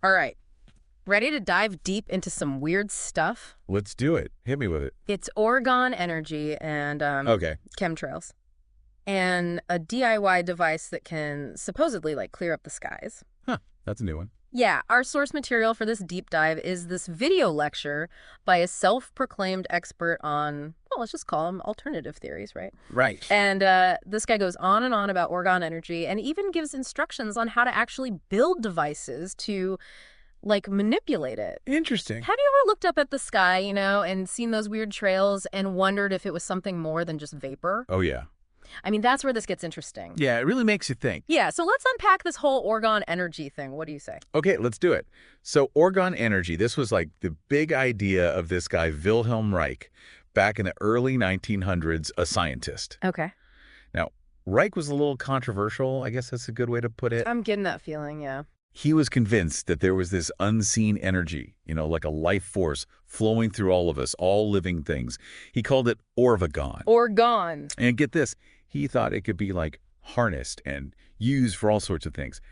All right. Ready to dive deep into some weird stuff? Let's do it. Hit me with it. It's Orgone energy and Okay. chemtrails. And a DIY device that can supposedly, clear up the skies. Huh. That's a new one. Yeah, our source material for this deep dive is this video lecture by a self-proclaimed expert on, well, let's just call them alternative theories, right? Right. And this guy goes on and on about Orgone energy and even gives instructions on how to actually build devices to manipulate it. Interesting. Have you ever looked up at the sky, and seen those weird trails and wondered if it was something more than just vapor? Oh, yeah. I mean, that's where this gets interesting. Yeah, it really makes you think. Yeah, so let's unpack this whole Orgone energy thing. What do you say? Okay, let's do it. So Orgone energy, this was like the big idea of this guy, Wilhelm Reich, back in the early 1900s, a scientist. Okay. Now, Reich was a little controversial, I guess that's a good way to put it. I'm getting that feeling, yeah. He was convinced that there was this unseen energy, like a life force flowing through all of us, all living things. He called it Orgone. Orgone. And get this, he thought it could be harnessed and used for all sorts of things.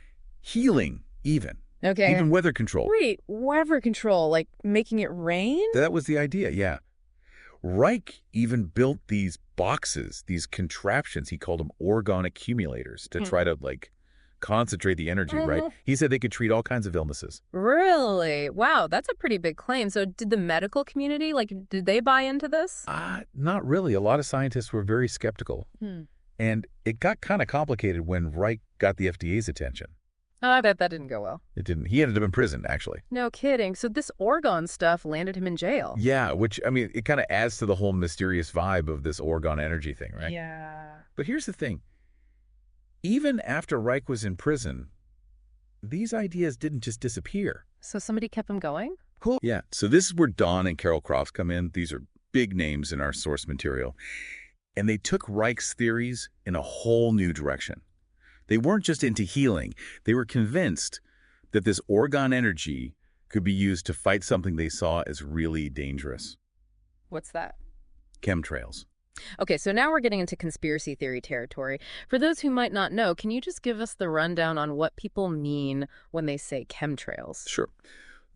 Healing, even. Okay. Even weather control. Wait, weather control, like making it rain? That was the idea, yeah. Reich even built these boxes, these contraptions. He called them Orgone accumulators to try to, concentrate the energy, right? He said they could treat all kinds of illnesses. Really? Wow, that's a pretty big claim. So did the medical community, did they buy into this? Not really. A lot of scientists were very skeptical. And it got kind of complicated when Reich got the FDA's attention. Oh, I bet that didn't go well. It didn't. He ended up in prison, actually. No kidding. So this Orgone stuff landed him in jail. Yeah, which, I mean, it kind of adds to the whole mysterious vibe of this Orgone energy thing, right? Yeah. But here's the thing. Even after Reich was in prison, these ideas didn't just disappear. So somebody kept him going? Cool. Yeah, so this is where Don and Carol Crofts come in. These are big names in our source material. And they took Reich's theories in a whole new direction. They weren't just into healing. They were convinced that this Orgone energy could be used to fight something they saw as really dangerous. What's that? Chemtrails. Okay, so now we're getting into conspiracy theory territory. For those who might not know, can you just give us the rundown on what people mean when they say chemtrails? Sure.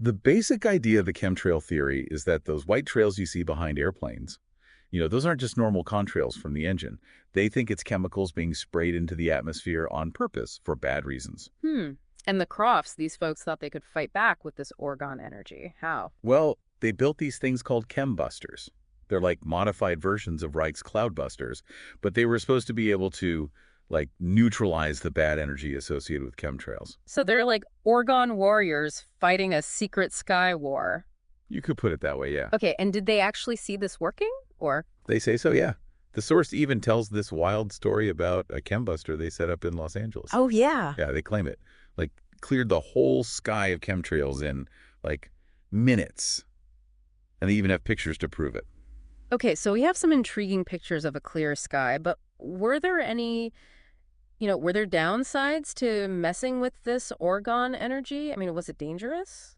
The basic idea of the chemtrail theory is that those white trails you see behind airplanes, those aren't just normal contrails from the engine. They think it's chemicals being sprayed into the atmosphere on purpose for bad reasons. And the Crofts, these folks thought they could fight back with this Orgone energy. How? Well, they built these things called chembusters. They're like modified versions of Reich's cloudbusters, but they were supposed to be able to, neutralize the bad energy associated with chemtrails. So they're like Orgone warriors fighting a secret sky war. You could put it that way, yeah. Okay, and did they actually see this working, or? They say so, yeah. The source even tells this wild story about a chembuster they set up in Los Angeles. Oh, yeah. Yeah, they claim it. Cleared the whole sky of chemtrails in, minutes. And they even have pictures to prove it. Okay, so we have some intriguing pictures of a clear sky, but were there any, were there downsides to messing with this Orgone energy? I mean, was it dangerous?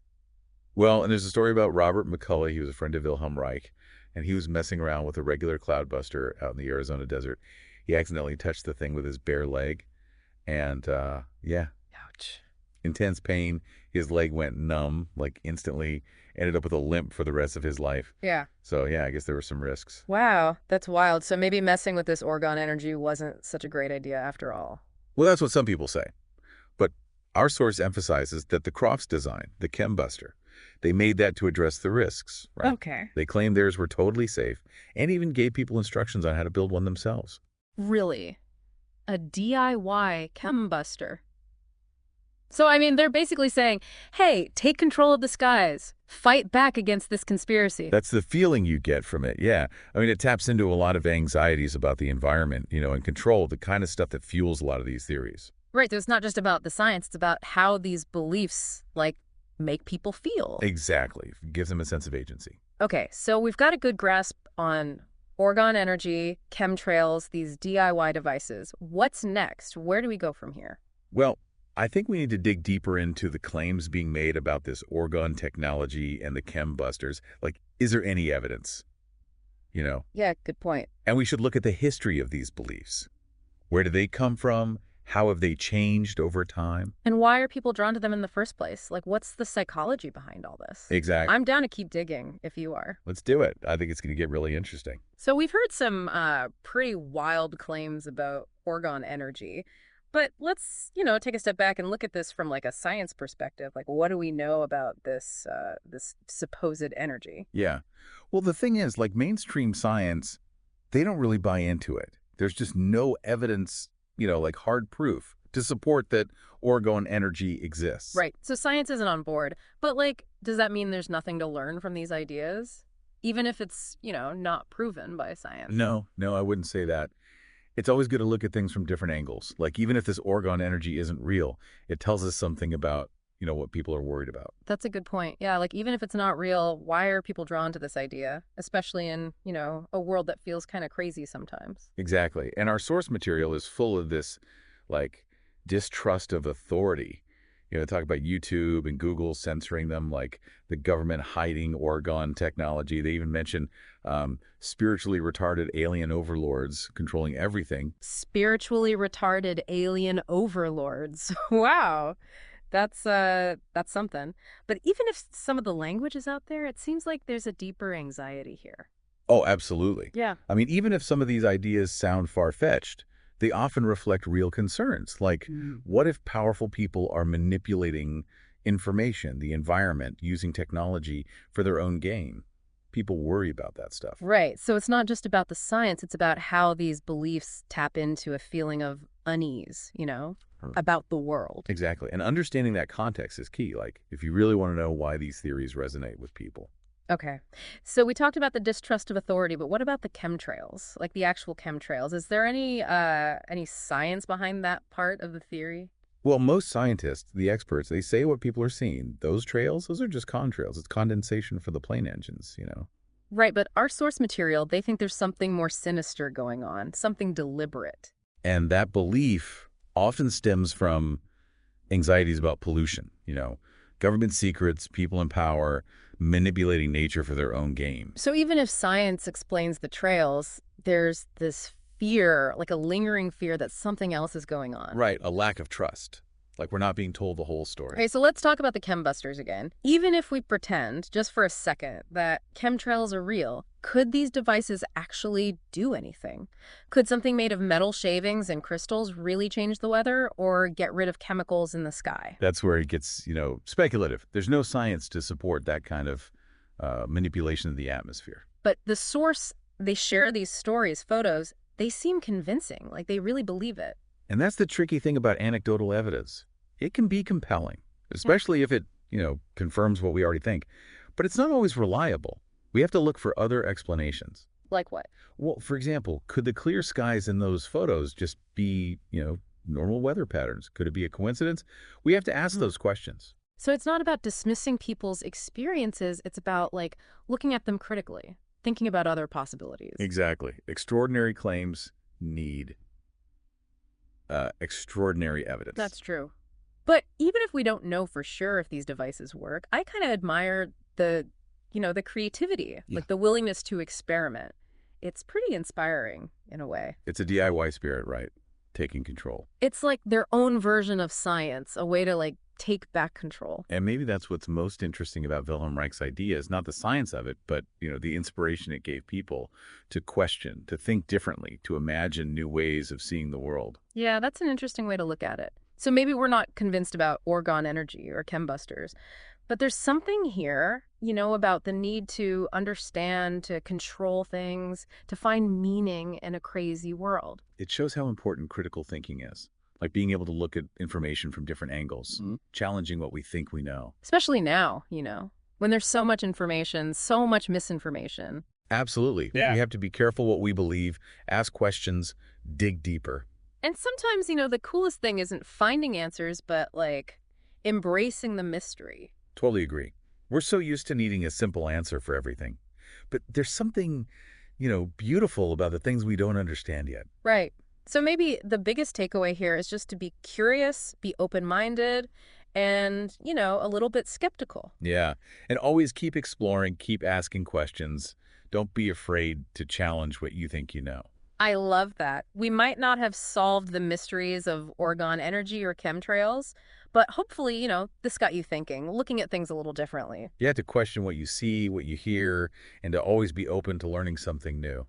Well, and there's a story about Robert McCullough. He was a friend of Wilhelm Reich, and he was messing around with a regular cloudbuster out in the Arizona desert. He accidentally touched the thing with his bare leg, and, yeah. Ouch. Intense pain. His leg went numb, instantly. Ended up with a limp for the rest of his life. Yeah. So, yeah, I guess there were some risks. Wow, that's wild. So maybe messing with this Orgone energy wasn't such a great idea after all. Well, that's what some people say. But our source emphasizes that the Crofts design, the chembuster, they made that to address the risks, right? Okay. They claimed theirs were totally safe and even gave people instructions on how to build one themselves. Really? A DIY chembuster? So, I mean, they're basically saying, hey, take control of the skies. Fight back against this conspiracy. That's the feeling you get from it, yeah. I mean, it taps into a lot of anxieties about the environment, and control, the kind of stuff that fuels a lot of these theories. Right, so it's not just about the science, it's about how these beliefs, make people feel. Exactly. It gives them a sense of agency. Okay, so we've got a good grasp on Orgone energy, chemtrails, these DIY devices. What's next? Where do we go from here? Well, I think we need to dig deeper into the claims being made about this Orgone technology and the chembusters. Is there any evidence? Yeah, good point. And we should look at the history of these beliefs. Where do they come from? How have they changed over time? And why are people drawn to them in the first place? Like, what's the psychology behind all this? Exactly. I'm down to keep digging if you are. Let's do it. I think it's going to get really interesting. So we've heard some pretty wild claims about Orgone energy, but let's, take a step back and look at this from like a science perspective. Like, what do we know about this supposed energy? Yeah. Well, the thing is, like mainstream science, they don't really buy into it. There's just no evidence, like hard proof to support that orgone energy exists. Right. So science isn't on board, but like, does that mean there's nothing to learn from these ideas? Even if it's, not proven by science. No, no, I wouldn't say that. It's always good to look at things from different angles. Like even if this orgone energy isn't real, it tells us something about, what people are worried about. That's a good point. Yeah, like even if it's not real, why are people drawn to this idea? Especially in, a world that feels kind of crazy sometimes. Exactly. And our source material is full of this, like, distrust of authority. Talk about YouTube and Google censoring them, like the government hiding orgone technology. They even mention spiritually retarded alien overlords controlling everything. Spiritually retarded alien overlords. Wow. That's something. But even if some of the language is out there, it seems like there's a deeper anxiety here. Oh, absolutely. Yeah. I mean, even if some of these ideas sound far-fetched, they often reflect real concerns. Like, what if powerful people are manipulating information, the environment, using technology for their own gain? People worry about that stuff. Right. So it's not just about the science, it's about how these beliefs tap into a feeling of unease, about the world. Exactly. And understanding that context is key. Like, if you really want to know why these theories resonate with people. Okay. So we talked about the distrust of authority, but what about the chemtrails? Like the actual chemtrails? Is there any science behind that part of the theory? Well, most scientists, the experts, they say what people are seeing. Those trails, those are just contrails. It's condensation for the plane engines. Right, but our source material, they think there's something more sinister going on, something deliberate. And that belief often stems from anxieties about pollution, government secrets, people in power, manipulating nature for their own gain. So even if science explains the trails, there's this fear, like a lingering fear that something else is going on. Right, a lack of trust. Like we're not being told the whole story. Okay, so let's talk about the chembusters again. Even if we pretend, just for a second, that chemtrails are real, could these devices actually do anything? Could something made of metal shavings and crystals really change the weather or get rid of chemicals in the sky? That's where it gets, speculative. There's no science to support that kind of manipulation of the atmosphere. But the source, they share these stories, photos, they seem convincing, like they really believe it. And that's the tricky thing about anecdotal evidence. It can be compelling, especially if it, confirms what we already think. But it's not always reliable. We have to look for other explanations. Like what? Well, for example, could the clear skies in those photos just be, normal weather patterns? Could it be a coincidence? We have to ask those questions. So it's not about dismissing people's experiences. It's about, like, looking at them critically, thinking about other possibilities. Exactly. Extraordinary claims need extraordinary evidence. That's true. But even if we don't know for sure if these devices work, I kind of admire the creativity, like the willingness to experiment. It's pretty inspiring in a way. It's a DIY spirit, right? Taking control. It's like their own version of science, a way to like take back control. And maybe that's what's most interesting about Wilhelm Reich's ideas, not the science of it, but, the inspiration it gave people to question, to think differently, to imagine new ways of seeing the world. Yeah, that's an interesting way to look at it. So maybe we're not convinced about orgone energy or chembusters, but there's something here, about the need to understand, to control things, to find meaning in a crazy world. It shows how important critical thinking is, like being able to look at information from different angles, challenging what we think we know. Especially now, when there's so much information, so much misinformation. Absolutely. Yeah. We have to be careful what we believe, ask questions, dig deeper. And sometimes, the coolest thing isn't finding answers, but like embracing the mystery. Totally agree. We're so used to needing a simple answer for everything. But there's something, beautiful about the things we don't understand yet. Right. So maybe the biggest takeaway here is just to be curious, be open-minded, and, a little bit skeptical. Yeah. And always keep exploring, keep asking questions. Don't be afraid to challenge what you think you know. I love that. We might not have solved the mysteries of Orgone energy or chemtrails, but hopefully, this got you thinking, looking at things a little differently. You have to question what you see, what you hear, and to always be open to learning something new.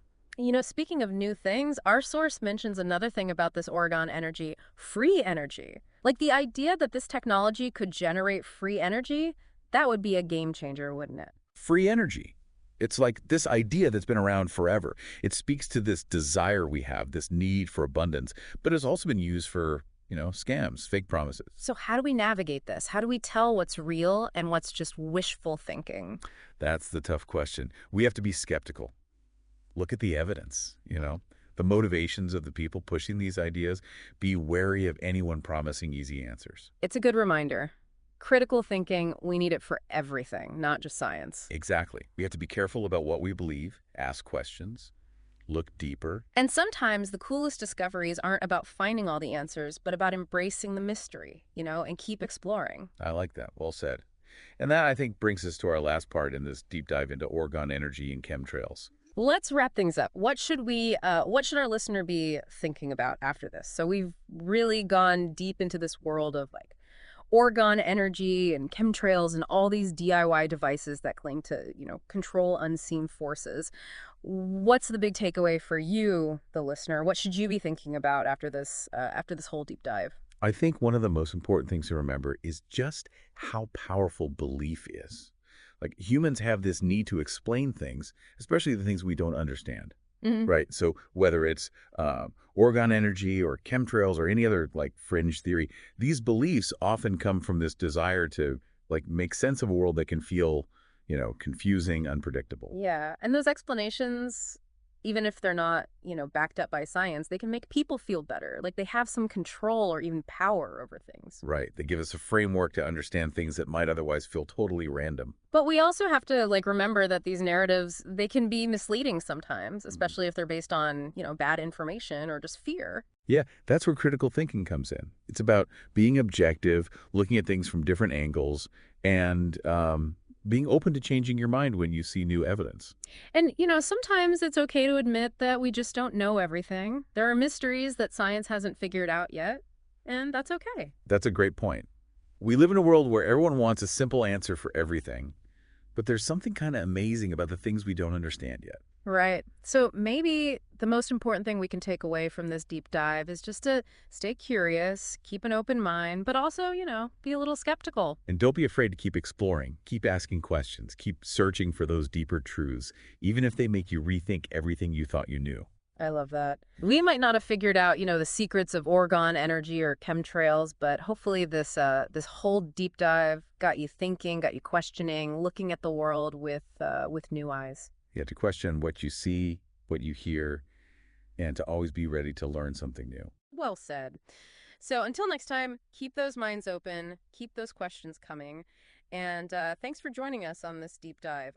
Speaking of new things, our source mentions another thing about this Orgone energy, free energy. Like the idea that this technology could generate free energy, that would be a game changer, wouldn't it? Free energy. It's like this idea that's been around forever. It speaks to this desire we have, this need for abundance, but it's also been used for, scams, fake promises. So how do we navigate this? How do we tell what's real and what's just wishful thinking? That's the tough question. We have to be skeptical. Look at the evidence, the motivations of the people pushing these ideas. Be wary of anyone promising easy answers. It's a good reminder. Critical thinking, we need it for everything, not just science. Exactly. We have to be careful about what we believe, ask questions, look deeper. And sometimes the coolest discoveries aren't about finding all the answers, but about embracing the mystery, and keep exploring. I like that. Well said. And that, I think, brings us to our last part in this deep dive into Orgone energy and chemtrails. Let's wrap things up. What should our listener be thinking about after this? So we've really gone deep into this world of like Orgone energy and chemtrails and all these DIY devices that claim to, control unseen forces. What's the big takeaway for you, the listener? What should you be thinking about after this whole deep dive? I think one of the most important things to remember is just how powerful belief is. Like humans have this need to explain things, especially the things we don't understand, Hmm. right? So whether it's Orgone energy or chemtrails or any other like fringe theory, these beliefs often come from this desire to like make sense of a world that can feel, confusing, unpredictable. Yeah, and those explanations, even if they're not, backed up by science, they can make people feel better, like they have some control or even power over things. Right. They give us a framework to understand things that might otherwise feel totally random. But we also have to like remember that these narratives, they can be misleading sometimes, Mhm. especially if they're based on, bad information or just fear. Yeah, that's where critical thinking comes in. It's about being objective, looking at things from different angles, and being open to changing your mind when you see new evidence. And, sometimes it's okay to admit that we just don't know everything. There are mysteries that science hasn't figured out yet, and that's okay. That's a great point. We live in a world where everyone wants a simple answer for everything, but there's something kind of amazing about the things we don't understand yet. Right. So maybe the most important thing we can take away from this deep dive is just to stay curious, keep an open mind, but also, be a little skeptical. And don't be afraid to keep exploring, keep asking questions, keep searching for those deeper truths, even if they make you rethink everything you thought you knew. I love that. We might not have figured out, the secrets of Orgone energy or chemtrails, but hopefully this whole deep dive got you thinking, got you questioning, looking at the world with new eyes. You have to question what you see, what you hear, and to always be ready to learn something new. Well said. So until next time, keep those minds open, keep those questions coming, and thanks for joining us on this deep dive.